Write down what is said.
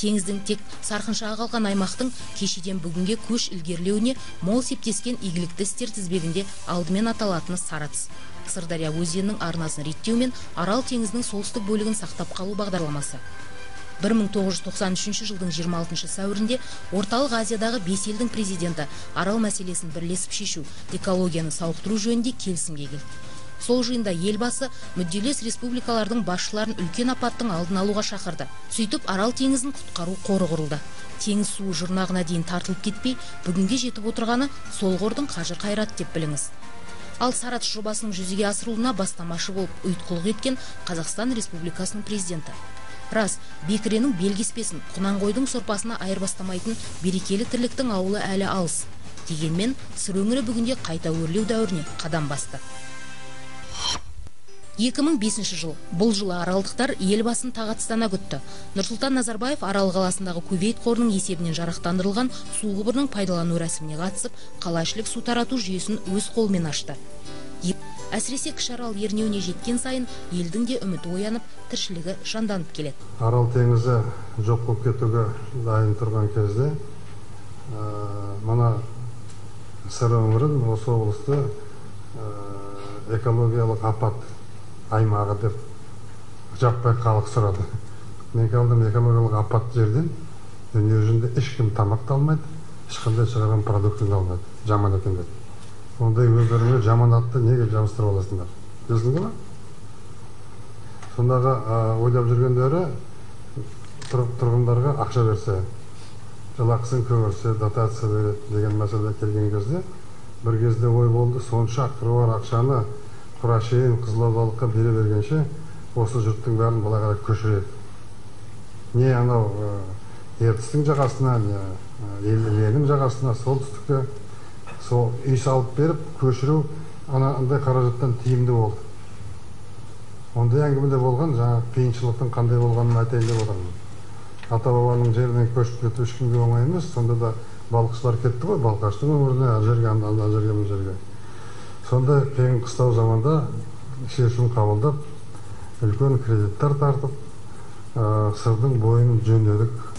Теңіздің тек сарқыншағы қалған аймақтың кешеден бүгінге көш ілгерілеуіне мол септескен игілікті істер тізбегінде алдымен аталатыны Сарац. Сырдария өзенінің арнасын реттеу мен Арал теңізінің солтүстік бөлігін сақтап қалу бағдарламасы. 1993 жылдың 26 сәуірінде Орталық Азиядағы 5 елдің президенті Арал мәселесін бірлесіп шешу, экологияны сауықтыру жөнінде келісімге келді. Сол жиында елбасы мүдделес республикалардың басшыларын үлкен апаттың алдын алуға шақырды. Сөйтіп Арал теңізін құтқару қоры құрылды. Теңіз суы жұрнағына дейін тартылып кетпей, бүгінге жетіп отырғаны сол қордың қажыр қайрат деп біліңіз. Ал Сарац жобасының жүзеге асырылуына бастамашы болып ұйытқылық еткен Қазақстан Республикасының президенті. Рас, бекіренің белгеспесін, құнанқойдың сорпасына айырбастамайтын берекелі тірліктің ауылы әлі алыс. Дегенмен, сыр өңірі бүгінде қайта өрлеу дәуіріне қадам басты. 2005 жыл. Бұл жылы аралдықтар елбасын тағатсыздана күтті. Нұрсұлтан Назарбаев Арал қаласындағы Кувейт қорының есебінен жарақтандырылған су құбырының пайдалану рәсіміне қатысып, қалаішілік су тарату жүйесін өз қолымен ашты. Әсіресе Кіші Арал ернеуіне жеткен сайын елдің де үміті оянып, тіршілігі жанданып келеді. Арал теңізі жоқ болып кетуге дайын тұрған кезде, мына сыр өңірін, осы облысты экологиялық апат аймағы деп жаппай халық сұрады. Мен қалдым, экологиялық апат жерден дүние жүзінде ешкім тамақ алмайды, ешқандай шығарған продукты алмайды, жаман екен деді. Ондай өздеріңе жаманатты неге жабыстырып аласыңдар? Білесіңдер ме? Сондағы ойлап жүргендері тұрғындарға ақша берсе, жалақысын көбірсе, дотация береді деген мәселе келген кезде, бір кезде ой болды, сонша қыруар ақшаны Құрашейін, Қызылордалыққа бере бергенше, осы жұрттың бәрін былай қарай көшіреді. Не анау ертістің жағасына, не Ленің жағасына, солтүстікке сол үй салып беріп, көшіру андай қаражаттан тиімді болды. Ондай әңгімеде болған, жаңа қиыншылықтың қандай болғанын айтайын деп отырмын. Ата-бабаның жерінен көшіп кету ешкімге оңай емес, сонда да балықшылар кетті ғой, Балқаштың өңіріне, ана жерге, ана жерге, мына жерге. Сонда қиын қыстау заманда шешім қабылдап, үлкен кредиттер тартып, сырдың бойын жөндедік.